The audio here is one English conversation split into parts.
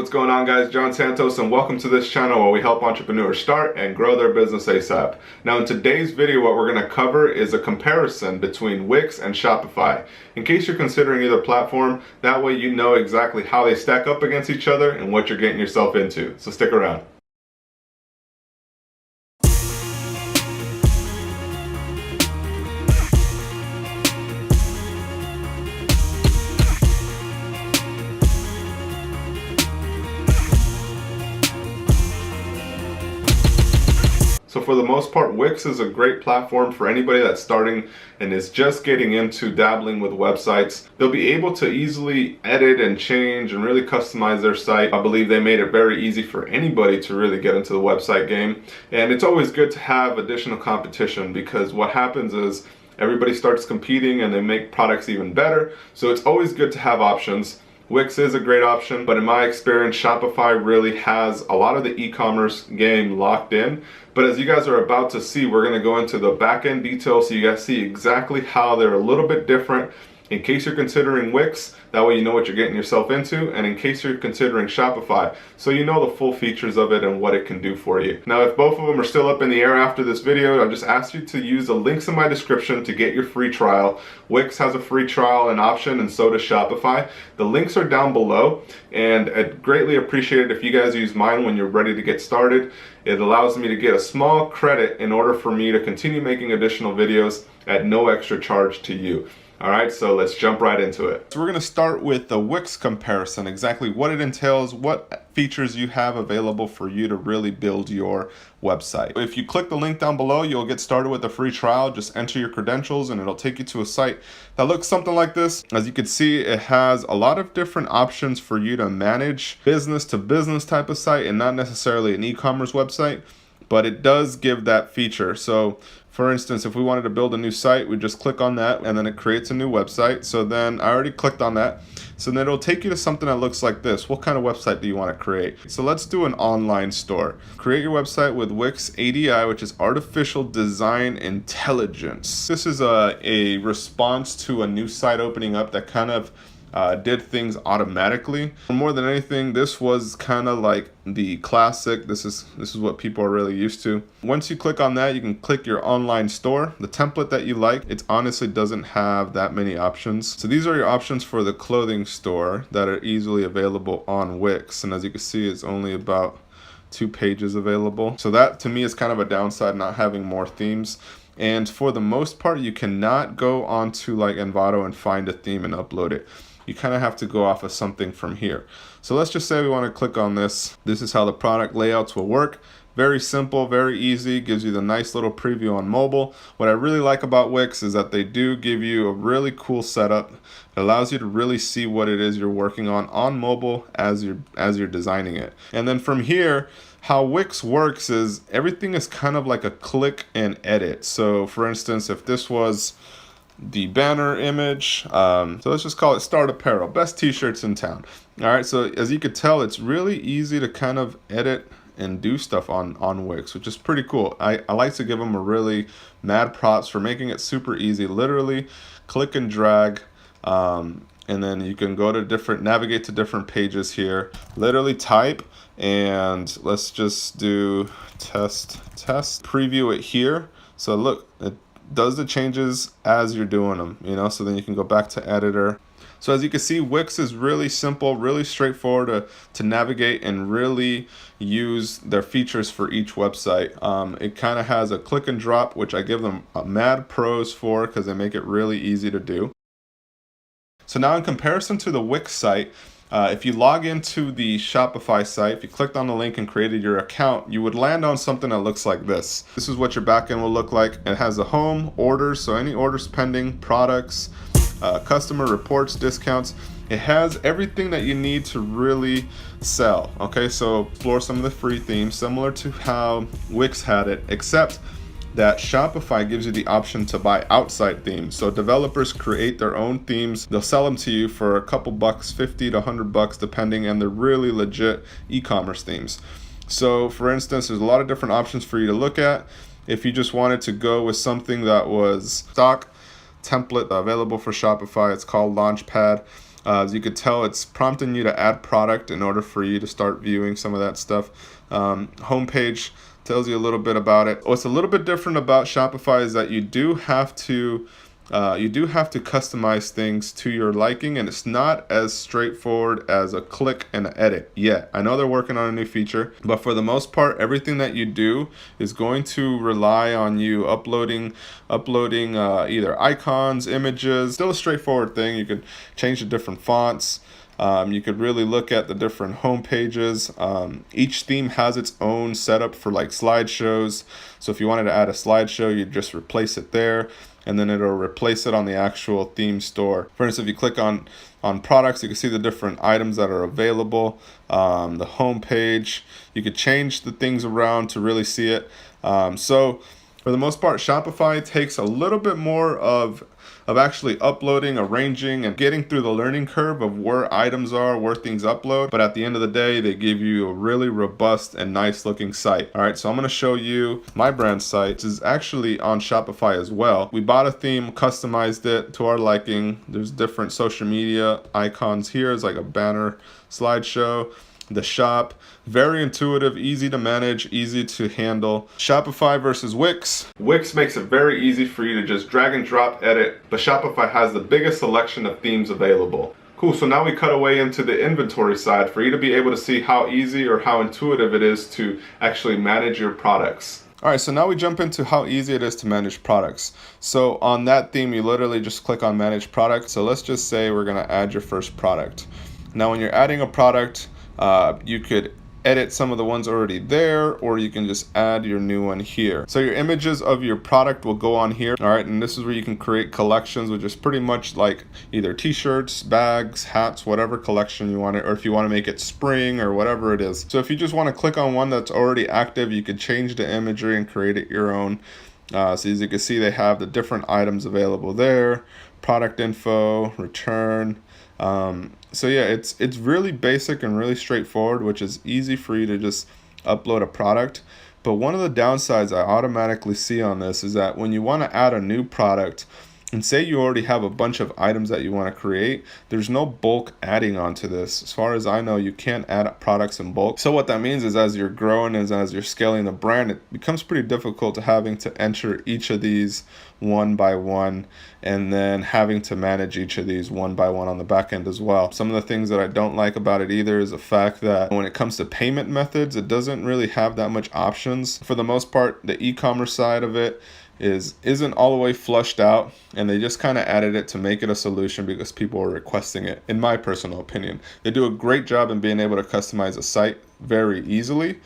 What's going on, guys? John Santos, and welcome to this channel where we help entrepreneurs start and grow their business ASAP. Now in today's video, what we're going to cover is a comparison between Wix and Shopify. In case you're considering either platform, that way you know exactly how they stack up against each other and what you're getting yourself into. So stick around. So for the most part, Wix is a great platform for anybody that's starting and is just getting into dabbling with websites. They'll be able to easily edit and change and really customize their site. I believe they made it very easy for anybody to really get into the website game. And it's always good to have additional competition, because what happens is everybody starts competing and they make products even better. So it's always good to have options. Wix is a great option, but in my experience, Shopify really has a lot of the e-commerce game locked in. But as you guys are about to see, we're going to go into the back-end details so you guys see exactly how they're a little bit different. In case you're considering Wix, that way you know what you're getting yourself into, and in case you're considering Shopify, so you know the full features of it and what it can do for you. Now, if both of them are still up in the air after this video, I just ask you to use the links in my description to get your free trial. Wix has a free trial and option, and so does Shopify. The links are down below, and I'd greatly appreciate it if you guys use mine when you're ready to get started. It allows me to get a small credit in order for me to continue making additional videos at no extra charge to you. Alright, so let's jump right into it. So we're going to start with the Wix comparison, exactly what it entails, what features you have available for you to really build your website. If you click the link down below, you'll get started with a free trial. Just enter your credentials and it'll take you to a site that looks something like this. As you can see, it has a lot of different options for you to manage business to business type of site, and not necessarily an e-commerce website, but it does give that feature. So for instance, if we wanted to build a new site, we just click on that and then it creates a new website. So then I already clicked on that. So then it'll take you to something that looks like this. What kind of website do you want to create? So let's do an online store. Create your website with Wix ADI, which is Artificial Design Intelligence. This is a response to a new site opening up that kind of did things automatically. More than anything, this was kind of like the classic. This is what people are really used to. Once you click on that, you can click your online store, the template that you like. It honestly doesn't have that many options. So these are your options for the clothing store that are easily available on Wix. And as you can see, it's only about 2 pages available. So that to me is kind of a downside, not having more themes. And for the most part, you cannot go onto like Envato and find a theme and upload it. You kind of have to go off of something from here. So let's just say we want to click on this. This is how the product layouts will work. Very simple, very easy, gives you the nice little preview on mobile. What I really like about Wix is that they do give you a really cool setup. It allows you to really see what it is you're working on mobile as you're designing it. And then from here, how Wix works is everything is kind of like a click and edit. So for instance, if this was the banner image, so let's just call it Start Apparel, best t-shirts in town. All right, so as you could tell, it's really easy to kind of edit and do stuff on Wix, which is pretty cool. I like to give them a really mad props for making it super easy. Literally click and drag, and then you can go to navigate to different pages here. Literally type, and let's just do test, preview it here. So look, it does the changes as you're doing them, so then you can go back to editor. So as you can see, Wix is really simple, really straightforward to navigate and really use their features for each website. It kind of has a click and drop, which I give them a mad pros for, because they make it really easy to do. So now in comparison to the Wix site, if you log into the Shopify site, if you clicked on the link and created your account, you would land on something that looks like this. This is what your backend will look like. It has a home, orders, so any orders pending, products, customer reports, discounts. It has everything that you need to really sell. Okay, so explore some of the free themes, similar to how Wix had it, except that Shopify gives you the option to buy outside themes. So developers create their own themes. They'll sell them to you for a couple bucks, 50 to 100 bucks depending, and they're really legit e-commerce themes. So for instance, there's a lot of different options for you to look at. If you just wanted to go with something that was stock template available for Shopify, it's called Launchpad. As you could tell, it's prompting you to add product in order for you to start viewing some of that stuff. Homepage tells you a little bit about it. What's a little bit different about Shopify is that you do have to customize things to your liking, and it's not as straightforward as a click and edit yet. I know they're working on a new feature, but for the most part, everything that you do is going to rely on you uploading either icons, images. Still a straightforward thing. You could change the different fonts. You could really look at the different home pages. Each theme has its own setup for like slideshows. So if you wanted to add a slideshow, you just replace it there, and then it'll replace it on the actual theme store. For instance, if you click on products, you can see the different items that are available. The home page, you could change the things around to really see it. So for the most part, Shopify takes a little bit more of actually uploading, arranging, and getting through the learning curve of where items are, where things upload. But at the end of the day, they give you a really robust and nice looking site. All right, so I'm going to show you my brand site. This is actually on Shopify as well. We bought a theme, customized it to our liking. There's different social media icons here. It's like a banner slideshow. The shop, very intuitive, easy to manage, easy to handle. Shopify versus Wix. Wix makes it very easy for you to just drag and drop, edit, but Shopify has the biggest selection of themes available. Cool, so now we cut away into the inventory side for you to be able to see how easy or how intuitive it is to actually manage your products. All right, so now we jump into how easy it is to manage products. So on that theme, you literally just click on manage product. So let's just say we're gonna add your first product. Now when you're adding a product, you could edit some of the ones already there, or you can just add your new one here. So your images of your product will go on here. All right, and this is where you can create collections, which is pretty much like either t-shirts, bags, hats, whatever collection you want it, or if you want to make it spring or whatever it is. So if you just want to click on one that's already active, you could change the imagery and create it your own. So as you can see, they have the different items available there, product info, return. So yeah, it's really basic and really straightforward, which is easy for you to just upload a product. But one of the downsides I automatically see on this is that when you want to add a new product, and say you already have a bunch of items that you want to create, there's no bulk adding onto this. As far as I know, you can't add products in bulk. So what that means is as you're growing, as you're scaling the brand, it becomes pretty difficult to having to enter each of these one by one, and then having to manage each of these one by one on the back end as well. Some of the things that I don't like about it either is the fact that when it comes to payment methods, it doesn't really have that much options. For the most part, the e-commerce side of it isn't all the way flushed out, and they just kind of added it to make it a solution because people are requesting it, in my personal opinion. They do a great job in being able to customize a site very easily,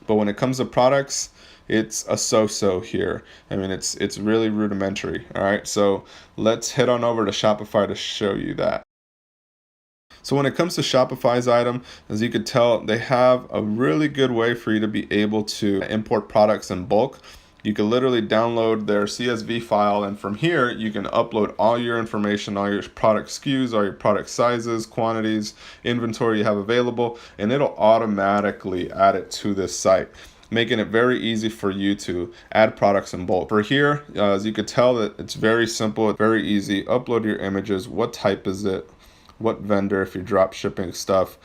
but when it comes to products, it's a so-so here. I mean, it's really rudimentary. All right, so let's head on over to Shopify to show you that. So when it comes to Shopify's item, as you could tell, they have a really good way for you to be able to import products in bulk. You can literally download their CSV file, and from here you can upload all your information, all your product SKUs, all your product sizes, quantities, inventory you have available, and it'll automatically add it to this site, making it very easy for you to add products in bulk. For here, as you could tell, that it's very simple, very easy. Upload your images, what type is it, what vendor if you're drop shipping stuff,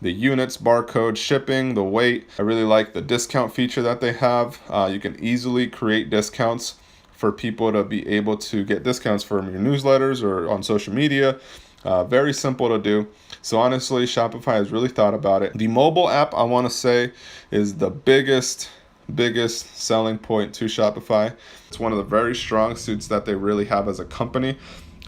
the units, barcode, shipping, the weight. I really like the discount feature that they have. You can easily create discounts for people to be able to get discounts from your newsletters or on social media. Very simple to do. So honestly, Shopify has really thought about it. The mobile app, I want to say, is the biggest selling point to Shopify. It's one of the very strong suits that they really have as a company,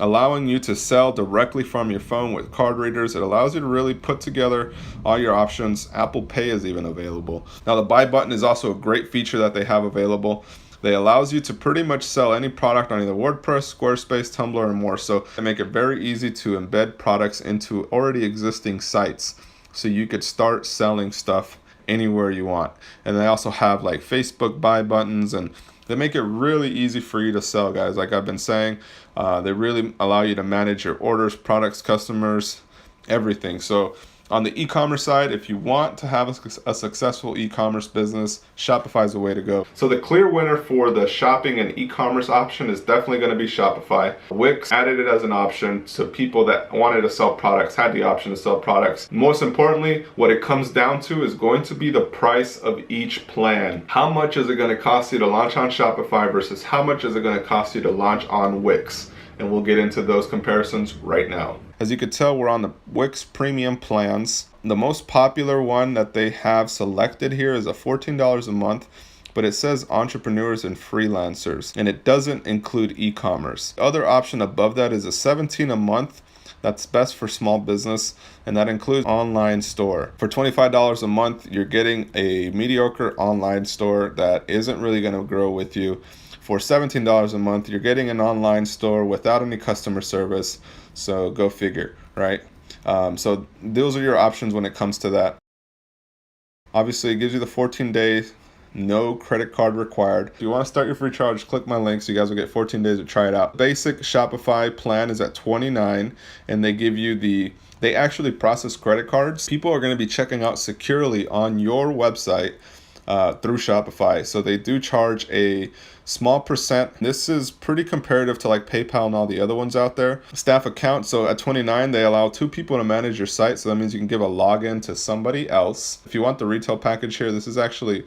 allowing you to sell directly from your phone with card readers. It allows you to really put together all your options. Apple Pay is even available. Now the buy button is also a great feature that they have available. They allows you to pretty much sell any product on either WordPress, Squarespace, Tumblr, and more. So they make it very easy to embed products into already existing sites, so you could start selling stuff anywhere you want. And they also have like Facebook buy buttons, and they make it really easy for you to sell, guys. Like I've been saying, they really allow you to manage your orders, products, customers, everything. So On the e-commerce side, if you want to have a successful e-commerce business, Shopify is the way to go. So the clear winner for the shopping and e-commerce option is definitely going to be Shopify. Wix added it as an option, so people that wanted to sell products had the option to sell products. Most importantly, what it comes down to is going to be the price of each plan. How much is it going to cost you to launch on Shopify versus how much is it going to cost you to launch on Wix? And we'll get into those comparisons right now. As you can tell, we're on the Wix premium plans. The most popular one that they have selected here is a $14 a month, but it says entrepreneurs and freelancers, and it doesn't include e-commerce. The other option above that is a $17 a month. That's best for small business, and that includes online store. For $25 a month, you're getting a mediocre online store that isn't really going to grow with you. For $17 a month, you're getting an online store without any customer service. So go figure, right? So those are your options when it comes to that. Obviously, it gives you the 14 days, no credit card required. If you want to start your free trial, just click my link so you guys will get 14 days to try it out. Basic Shopify plan is at $29, and they give you they actually process credit cards. People are going to be checking out securely on your website through Shopify. So they do charge a small percent. This is pretty comparative to like PayPal and all the other ones out there. Staff account, so at $29, they allow 2 people to manage your site. So that means you can give a login to somebody else. If you want the retail package here, this is actually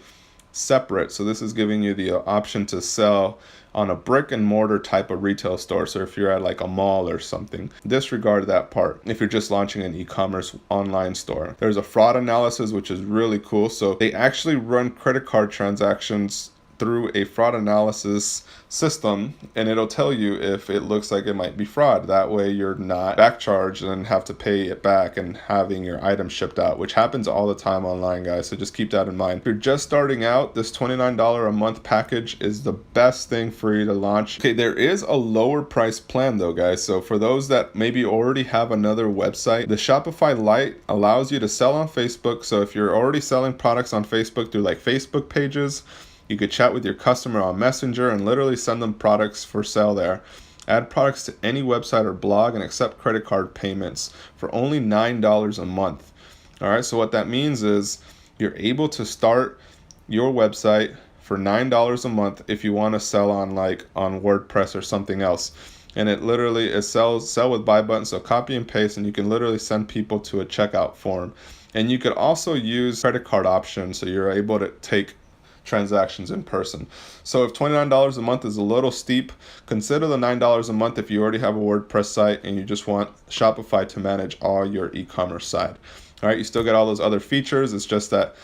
separate. So this is giving you the option to sell on a brick and mortar type of retail store. So if you're at like a mall or something, disregard that part if you're just launching an e-commerce online store. There's a fraud analysis, which is really cool. So they actually run credit card transactions through a fraud analysis system, and it'll tell you if it looks like it might be fraud. That way you're not back charged and have to pay it back and having your item shipped out, which happens all the time online, guys. So just keep that in mind. If you're just starting out, this $29 a month package is the best thing for you to launch. Okay, there is a lower price plan though, guys. So for those that maybe already have another website, the Shopify Lite allows you to sell on Facebook. So if you're already selling products on Facebook through like Facebook pages, you could chat with your customer on Messenger and literally send them products for sale there. Add products to any website or blog and accept credit card payments for only $9 a month. All right, so what that means is you're able to start your website for $9 a month if you want to sell on WordPress or something else. And it literally is sell with buy button, so copy and paste, and you can literally send people to a checkout form. And you could also use credit card options, so you're able to take transactions in person. So if $29 a month is a little steep, consider the $9 a month if you already have a WordPress site and you just want Shopify to manage all your e-commerce side. All right, you still get all those other features. It's just that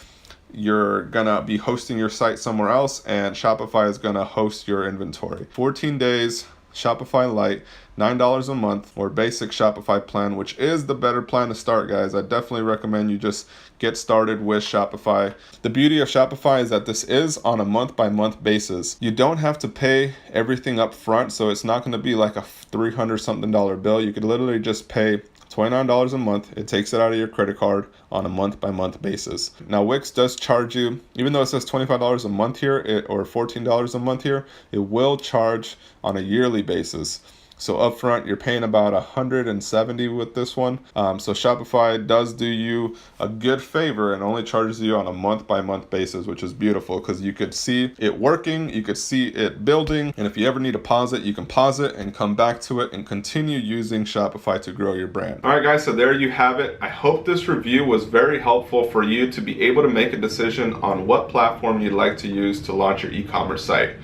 you're gonna be hosting your site somewhere else and Shopify is gonna host your inventory. 14 days, Shopify Lite, $9 a month, or basic Shopify plan, which is the better plan to start, guys. I definitely recommend you just get started with Shopify. The beauty of Shopify is that this is on a month-by-month basis. You don't have to pay everything up front, so it's not going to be like a $300 something bill. You could literally just pay $29 a month. It takes it out of your credit card on a month-by-month basis. Now, Wix does charge you, even though it says $25 a month here or $14 a month here, it will charge on a yearly basis. So upfront, you're paying about $170 with this one. So Shopify does do you a good favor and only charges you on a month-by-month basis, which is beautiful because you could see it working, you could see it building, and if you ever need to pause it, you can pause it and come back to it and continue using Shopify to grow your brand. All right, guys, so there you have it. I hope this review was very helpful for you to be able to make a decision on what platform you'd like to use to launch your e-commerce site.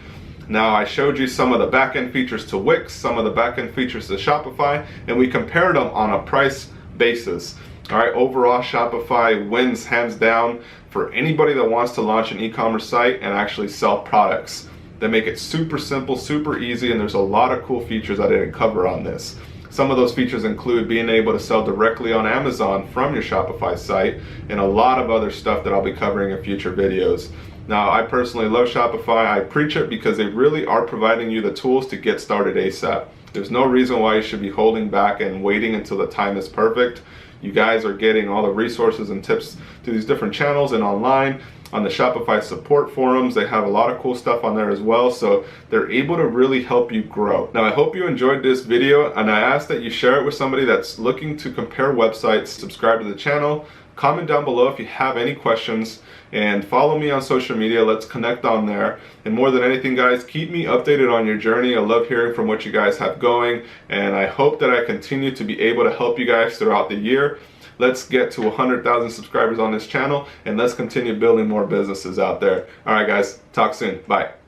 Now, I showed you some of the back-end features to Wix, some of the back-end features to Shopify, and we compared them on a price basis. All right, overall, Shopify wins hands down for anybody that wants to launch an e-commerce site and actually sell products. They make it super simple, super easy, and there's a lot of cool features I didn't cover on this. Some of those features include being able to sell directly on Amazon from your Shopify site and a lot of other stuff that I'll be covering in future videos. Now, I personally love Shopify. I preach it because they really are providing you the tools to get started ASAP. There's no reason why you should be holding back and waiting until the time is perfect. You guys are getting all the resources and tips to these different channels and online. On the Shopify support forums, they have a lot of cool stuff on there as well, so they're able to really help you grow. Now, I hope you enjoyed this video, and I ask that you share it with somebody that's looking to compare websites. Subscribe to the channel, comment down below if you have any questions, and follow me on social media. Let's connect on there. And more than anything, guys, keep me updated on your journey. I love hearing from what you guys have going, and I hope that I continue to be able to help you guys throughout the year. Let's get to 100,000 subscribers on this channel, and let's continue building more businesses out there. All right, guys, talk soon. Bye.